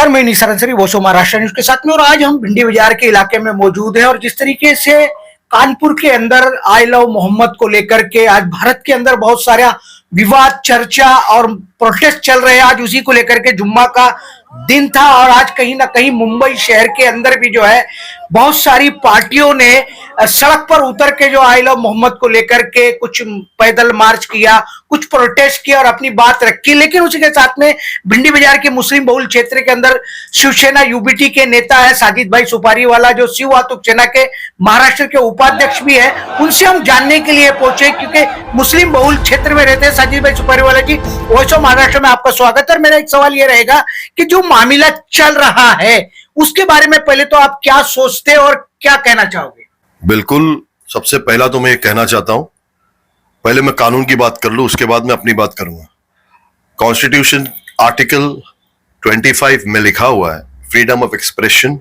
नमस्कार, मैं Nisar Ansari, voice of Maharashtra news के साथ में। और आज हम भिंडी बाजार के इलाके में मौजूद हैं और जिस तरीके से कानपुर के अंदर आई लव मोहम्मद को लेकर के आज भारत के अंदर बहुत सारा विवाद, चर्चा और प्रोटेस्ट चल रहे हैं। आज उसी को लेकर के जुम्मा का दिन था और आज कहीं ना कहीं मुंबई शहर के अंदर भी जो है बहुत सारी पार्टियों ने सड़क पर उतर के जो आई लव मोहम्मद को लेकर के कुछ पैदल मार्च किया, कुछ प्रोटेस्ट किया और अपनी बात रखी। लेकिन उसी के साथ में भिंडी बाजार के मुस्लिम बहुल क्षेत्र के अंदर शिवसेना यूबीटी के नेता है साजिद भाई सुपारीवाला, जो शिव वातुक सेना के महाराष्ट्र के उपाध्यक्ष भी है। उनसे हम जानने के लिए पहुंचे क्योंकि मुस्लिम बहुल क्षेत्र में रहते हैं। साजिद भाई सुपारीवाला जी, वॉइस ऑफ महाराष्ट्र में आपका स्वागत है। मेरा एक सवाल ये रहेगा कि जो मामला चल रहा है उसके बारे में पहले तो आप क्या सोचते और क्या कहना चाहोगे? बिल्कुल, सबसे पहला तो मैं ये कहना चाहता हूं, पहले मैं कानून की बात कर लूं, उसके बाद मैं अपनी बात करूंगा। कॉन्स्टिट्यूशन आर्टिकल 25 में लिखा हुआ है freedom of expression,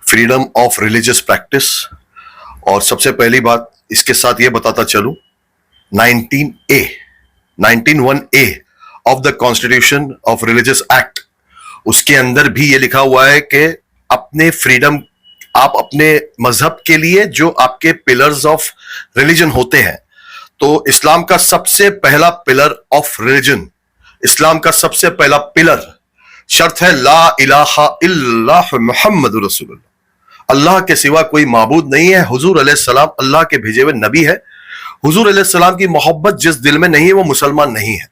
freedom of religious practice. और सबसे पहली बात इसके साथ ये बताता चलूं, 19(1)(a) of the constitution of religious act, उसके अंदर भी ये लिखा हुआ है कि अपने फ्रीडम, आप अपने मजहब के लिए जो आपके पिलर्स ऑफ रिलीजन होते हैं, तो इस्लाम का सबसे पहला पिलर ऑफ रिलीजन, इस्लाम का सबसे पहला पिलर शर्त है ला इलाहा इल्लल्लाह मुहम्मदुर रसूलुल्लाह, अल्लाह के सिवा कोई माबूद नहीं है। हुजूर अलैहिस्सलाम अल्लाह के भेजे हुए नबी है। हुजूर अलैहिस्सलाम की मोहब्बत जिस दिल में नहीं है वो मुसलमान नहीं है।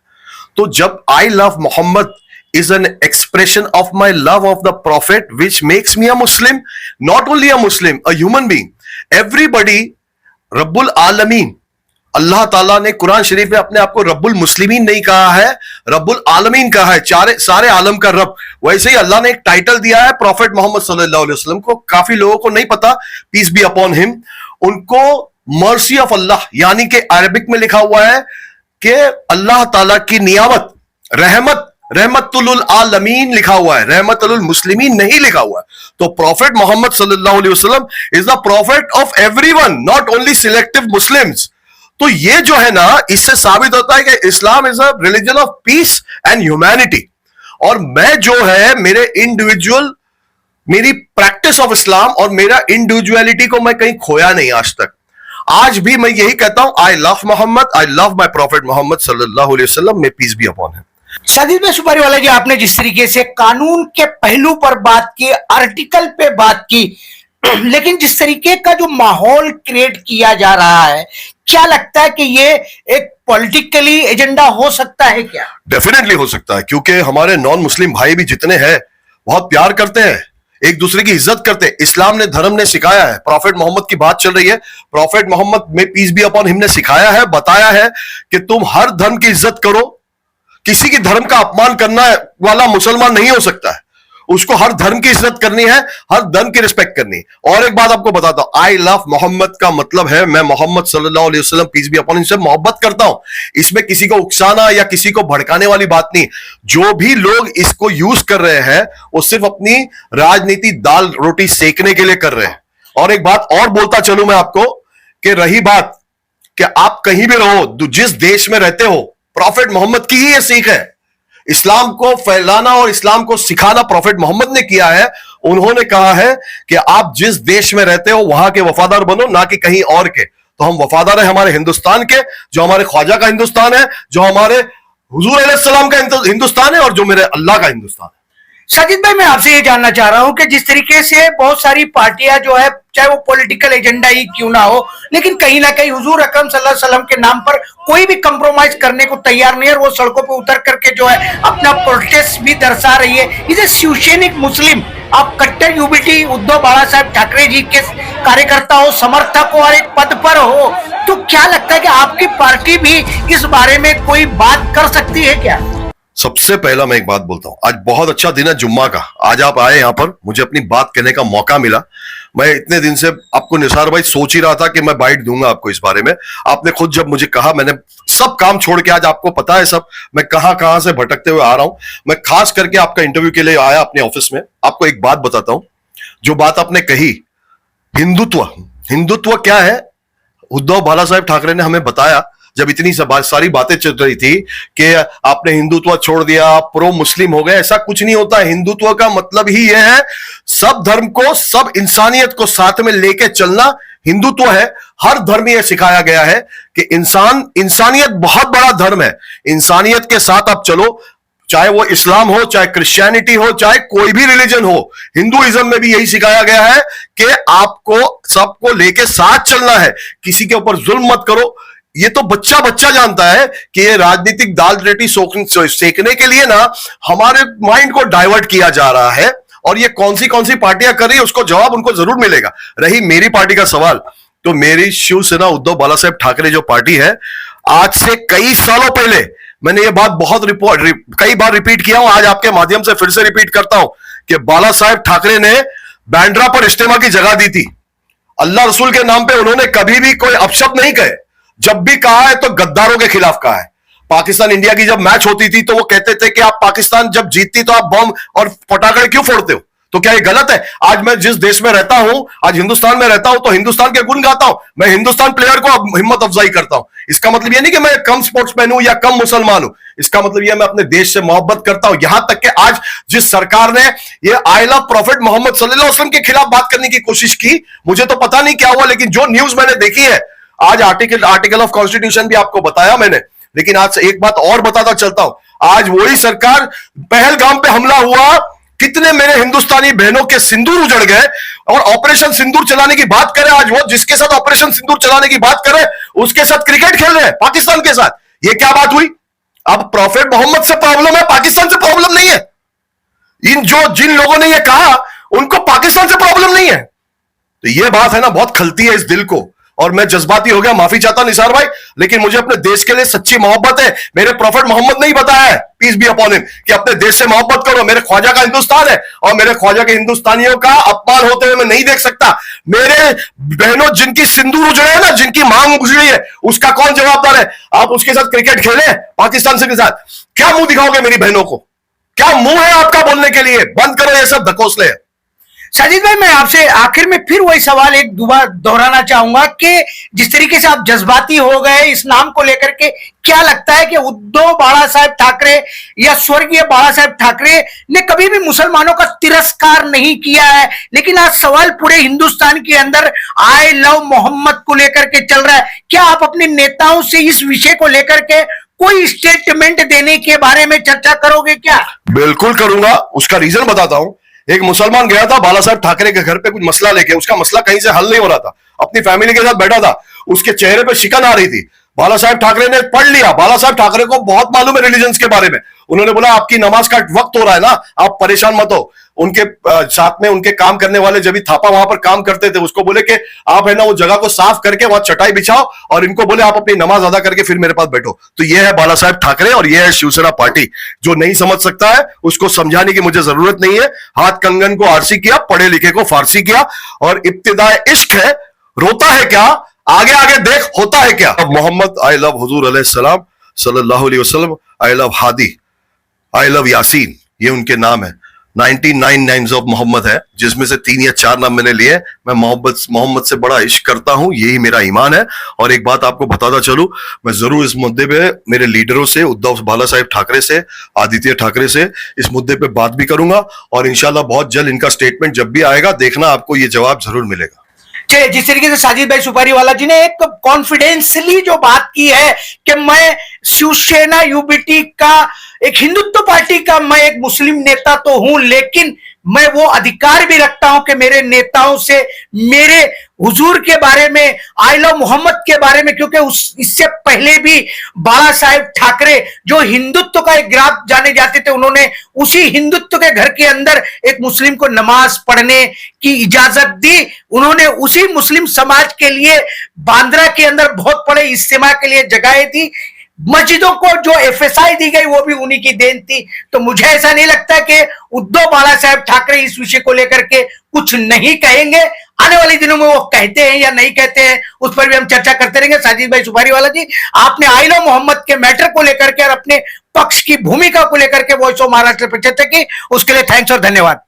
तो जब I love Mohammed is an expression of my love of the prophet which makes me a Muslim, not only a Muslim, a human being, everybody, रब्बुल आलमीन, अल्लाह ताला ने कुरान शरीफ में अपने आप को रब्बुल मुस्लिमीन नहीं कहा है, रब्बुल आलमीन कहा है, सारे आलम का रब। वैसे ही अल्लाह ने एक टाइटल दिया है प्रॉफेट मोहम्मद सल्लल्लाहु अलैहि वसल्लम को। काफी लोगों को नहीं पता, पीस बी अपॉन हिम, उनको मर्सी ऑफ अल्लाह, यानी कि अरबिक में लिखा हुआ है कि अल्लाह ताला की नियामत, रहमत, रहमतुल आलमीन लिखा हुआ है, रहमतुल मुस्लिमीन नहीं लिखा हुआ है। तो प्रॉफेट मोहम्मद सल्लल्लाहु अलैहि वसल्लम is the prophet of everyone, not only selective Muslims. तो ये जो है ना, इससे साबित होता है कि Islam is a religion of peace and humanity. और मैं जो है मेरे इंडिविजुअल, मेरी प्रैक्टिस ऑफ इस्लाम और मेरा इंडिविजुअलिटी को मैं कहीं खोया नहीं आज तक। आज भी मैं यही कहता हूं, I love Mohammed, I love my prophet Mohammed सल्लल्लाहु अलैहि वसल्लम, may peace be upon him. Sajid भाई सुपारीवाला जी, आपने जिस तरीके से कानून के पहलू पर बात की, आर्टिकल पे बात की, लेकिन जिस तरीके का जो माहौल क्रिएट किया जा रहा है, क्या लगता है कि ये एक पॉलिटिकली एजेंडा हो सकता है क्या? डेफिनेटली हो सकता है, क्योंकि हमारे नॉन मुस्लिम भाई भी जितने हैं बहुत प्यार करते हैं, एक दूसरे की इज्जत करते हैं। इस्लाम ने, धर्म ने सिखाया है, प्रॉफेट मोहम्मद की बात चल रही है, प्रॉफेट मोहम्मद में पीस बी अपॉन हिम ने सिखाया है, बताया है कि तुम हर धर्म की इज्जत करो। किसी की धर्म का अपमान करना वाला मुसलमान नहीं हो सकता है, उसको हर धर्म की इज्जत करनी है, हर धर्म की रिस्पेक्ट करनी है। और एक बात आपको बताता हूं, आई लव मोहम्मद का मतलब है मैं मोहम्मद सल्लल्लाहु अलैहि वसल्लम पीस बी अपॉन हिम से मोहब्बत करता हूं। इसमें किसी को उकसाना या किसी को भड़काने वाली बात नहीं। जो भी लोग इसको यूज कर रहे हैं वो सिर्फ अपनी राजनीति, दाल रोटी सेकने के लिए कर रहे हैं। और एक बात और बोलता चलूं मैं आपको, कि रही बात कि आप कहीं भी रहो, जिस देश में रहते हो, प्रॉफेट मोहम्मद की ही ये सीख है। इस्लाम को फैलाना और इस्लाम को सिखाना प्रॉफेट मोहम्मद ने किया है। उन्होंने कहा है कि आप जिस देश में रहते हो वहां के वफादार बनो, ना कि कहीं और के। तो हम वफादार है हमारे हिंदुस्तान के, जो हमारे ख्वाजा का हिंदुस्तान है, जो हमारे हुजूर अलैहिस्सलाम का हिंदुस्तान है और जो मेरे अल्लाह का हिंदुस्तान है। साजिद भाई, मैं आपसे ये जानना चाह रहा हूं कि जिस तरीके से बहुत सारी पार्टियां जो है, चाहे वो पॉलिटिकल एजेंडा ही क्यों ना हो, लेकिन कहीं ना कहीं हुजूर अकरम सल्लल्लाहु अलैहि वसल्लम के नाम पर कोई भी कंप्रोमाइज करने को तैयार नहीं है और वो सड़कों पे उतर करके जो है अपना प्रोटेस्ट भी दर्शा रही है। इसे शिवसैनिक मुस्लिम, आप कट्टर यूबीटी उद्धव बाला साहब ठाकरे जी के कार्यकर्ता हो, समर्थक हो और एक पद पर हो, तो क्या लगता है कि आपकी पार्टी भी इस बारे में कोई बात कर सकती है क्या? सबसे पहला मैं एक बात बोलता हूं, आज बहुत अच्छा दिन है जुम्मा का। आज आप आए यहां पर, मुझे अपनी बात कहने का मौका मिला। मैं इतने दिन से आपको, निसार भाई, सोच ही रहा था कि मैं बाइट दूंगा आपको इस बारे में। आपने खुद जब मुझे कहा, मैंने सब काम छोड़ के, आज आपको पता है सब मैं कहां से भटकते हुए आ रहा हूं, मैं खास करके आपका इंटरव्यू के लिए आया अपने ऑफिस में। आपको एक बात बताता हूं, जो बात आपने कही, हिंदुत्व, हिंदुत्व क्या है, उद्धव बाला साहेब ठाकरे ने हमें बताया जब इतनी सारी बातें चल रही थी कि आपने हिंदुत्व छोड़ दिया, प्रो मुस्लिम हो गए, ऐसा कुछ नहीं होता। हिंदुत्व का मतलब ही यह है सब धर्म को, सब इंसानियत को साथ में लेके चलना हिंदुत्व है। हर धर्म में यह सिखाया गया है कि इंसानियत बहुत बड़ा धर्म है, इंसानियत के साथ आप चलो, चाहे वो इस्लाम हो, चाहे क्रिश्चियनिटी हो, चाहे कोई भी रिलीजन हो। हिंदुइज्म में भी यही सिखाया गया है कि आपको सबको लेके साथ चलना है, किसी के ऊपर जुल्म मत करो। ये तो बच्चा बच्चा जानता है कि ये राजनीतिक दाल रोटी सेकने के लिए ना हमारे माइंड को डाइवर्ट किया जा रहा है, और ये कौन सी पार्टियां कर रही है उसको जवाब उनको जरूर मिलेगा। रही मेरी पार्टी का सवाल, तो मेरी शिवसेना उद्धव बाला साहेब ठाकरे जो पार्टी है, आज से कई सालों पहले मैंने ये बात कई बार रिपीट किया हूं, आज आपके माध्यम से फिर से रिपीट करता हूं कि बाला साहेब ठाकरे ने बैंड्रा पर इज्तिमा की जगह दी थी। अल्लाह रसूल के नाम पे उन्होंने कभी भी कोई अपशब्द नहीं कहे। जब भी कहा है तो गद्दारों के खिलाफ कहा है। पाकिस्तान इंडिया की जब मैच होती थी तो वो कहते थे कि आप पाकिस्तान जब जीतती तो आप बम और पटाखे क्यों फोड़ते हो? तो क्या ये गलत है? आज मैं जिस देश में रहता हूं, आज हिंदुस्तान में रहता हूं, तो हिंदुस्तान के गुण गाता हूं, मैं हिंदुस्तान प्लेयर को हिम्मत अफजाई करता हूं। इसका मतलब ये नहीं कि मैं कम स्पोर्ट्समैन हूं या कम मुसलमान हूं, इसका मतलब यह मैं अपने देश से मोहब्बत करता हूं। यहां तक कि आज जिस सरकार ने ये आई लव प्रॉफिट मोहम्मद सल्लल्लाहु अलैहि वसल्लम के खिलाफ बात करने की कोशिश की, मुझे तो पता नहीं क्या हुआ, लेकिन जो न्यूज मैंने देखी है, आज आर्टिकल ऑफ कॉन्स्टिट्यूशन भी आपको बताया मैंने, लेकिन आज एक बात और बताता चलता हूं। आज वही सरकार, पहलगाम पे हमला हुआ, कितने मेरे हिंदुस्तानी बहनों के सिंदूर उजड़ गए, और ऑपरेशन सिंदूर चलाने की बात करें, आज वो जिसके साथ ऑपरेशन सिंदूर चलाने की बात करें उसके साथ क्रिकेट खेल रहे हैं पाकिस्तान के साथ। ये क्या बात हुई? अब प्रॉफिट मोहम्मद से प्रॉब्लम है, पाकिस्तान से प्रॉब्लम नहीं है। जिन लोगों ने ये कहा उनको पाकिस्तान से प्रॉब्लम नहीं है। तो ये बात है ना, बहुत खलती है इस दिल को, और मैं जज्बाती हो गया, माफी चाहता निसार भाई, लेकिन मुझे अपने देश के लिए सच्ची मोहब्बत है। मेरे प्रॉफिट मोहम्मद ने ही बताया है, पीस बी अपॉन हिम, कि अपने देश से मोहब्बत करो। मेरे ख्वाजा का हिंदुस्तान है, और मेरे ख्वाजा के हिंदुस्तानियों का अपमान होते हुए मैं नहीं देख सकता। मेरे बहनों जिनकी सिंदूर उजड़े है ना, जिनकी मांग उजड़ी है, उसका कौन जवाबदार है? आप उसके साथ क्रिकेट खेले पाकिस्तान से के साथ, क्या मुंह दिखाओगे मेरी बहनों को? क्या मुंह है आपका बोलने के लिए? बंद करो ये सब धकोसले। साजिद भाई, मैं आपसे आखिर में फिर वही सवाल एक दोबारा दोहराना चाहूंगा कि जिस तरीके से आप जज्बाती हो गए इस नाम को लेकर के, क्या लगता है कि उद्धव बाला साहेब ठाकरे या स्वर्गीय बाला साहेब ठाकरे ने कभी भी मुसलमानों का तिरस्कार नहीं किया है, लेकिन आज सवाल पूरे हिंदुस्तान के अंदर आई लव मोहम्मद को लेकर के चल रहा है। क्या आप अपने नेताओं से इस विषय को लेकर के कोई स्टेटमेंट देने के बारे में चर्चा करोगे क्या? बिल्कुल करूंगा, उसका रीजन बताता हूं। एक मुसलमान गया था बाला साहब ठाकरे के घर पे कुछ मसला लेके, उसका मसला कहीं से हल नहीं हो रहा था, अपनी फैमिली के साथ बैठा था, उसके चेहरे पे शिकन आ रही थी। बाला साहब ठाकरे ने पढ़ लिया, बाला साहब ठाकरे को बहुत मालूम है रिलीजन्स के बारे में। उन्होंने बोला आपकी नमाज का वक्त हो रहा है ना, आप परेशान मत हो। उनके साथ में उनके काम करने वाले जब भी थापा वहां पर काम करते थे, उसको बोले कि आप है ना वो जगह को साफ करके वहां चटाई बिछाओ, और इनको बोले आप अपनी नमाज अदा करके फिर मेरे पास बैठो। तो ये है बाला साहब ठाकरे, और ये है शिवसेना पार्टी। जो नहीं समझ सकता है उसको समझाने की मुझे जरूरत नहीं है। हाथ कंगन को आरसी किया, पढ़े लिखे को फारसी किया, और इब्तिदाए इश्क है, रोता है क्या, आगे आगे देख होता है क्या। मोहम्मद, आई लव हुजूर अलैहिस्सलाम सल्लल्लाहु अलैहि वसल्लम, I love Hadi, I love Yasin, ये उनके नाम है। 99 नाम्स ऑफ मोहम्मद है, जिसमें से 3 या 4 नाम मैंने लिए। मैं मोहम्मद से बड़ा इश्क करता हूं, यही मेरा ईमान है। और एक बात आपको बताता चलूं, मैं जरूर इस मुद्दे पे मेरे लीडरों से, उद्धव बाला साहेब ठाकरे से, आदित्य ठाकरे से, इस मुद्दे पे बात भी करूंगा, और इंशाल्लाह बहुत जल्द इनका स्टेटमेंट जब भी आएगा, देखना आपको ये जवाब जरूर मिलेगा। जिस तरीके से साजिद भाई सुपारीवाला जी ने एक कॉन्फिडेंसली जो बात की है कि मैं शिवसेना यूबीटी का एक हिंदुत्व पार्टी का मैं एक मुस्लिम नेता तो हूं, लेकिन मैं वो अधिकार भी रखता हूं कि मेरे नेताओं से मेरे हुजूर के बारे में, आई लव मोहम्मद के बारे में, क्योंकि इससे पहले भी बाला साहेब ठाकरे जो हिंदुत्व का एक ग्राफ जाने जाते थे, उन्होंने उसी हिंदुत्व के घर के अंदर एक मुस्लिम को नमाज पढ़ने की इजाजत दी। उन्होंने उसी मुस्लिम समाज के लिए बांद्रा के अंदर बहुत बड़े इज्तिमा के लिए जगहें दी। मस्जिदों को जो एफएसआई दी गई वो भी उन्हीं की देन थी। तो मुझे ऐसा नहीं लगता कि उद्धव बाला साहेब ठाकरे इस विषय को लेकर के कुछ नहीं कहेंगे। आने वाले दिनों में वो कहते हैं या नहीं कहते हैं, उस पर भी हम चर्चा करते रहेंगे। साजिद भाई सुपारीवाला जी, आपने आई लव मोहम्मद के मैटर को लेकर के और अपने पक्ष की भूमिका को लेकर के वॉइस ऑफ महाराष्ट्र पर चर्चा की, उसके लिए थैंक्स और धन्यवाद।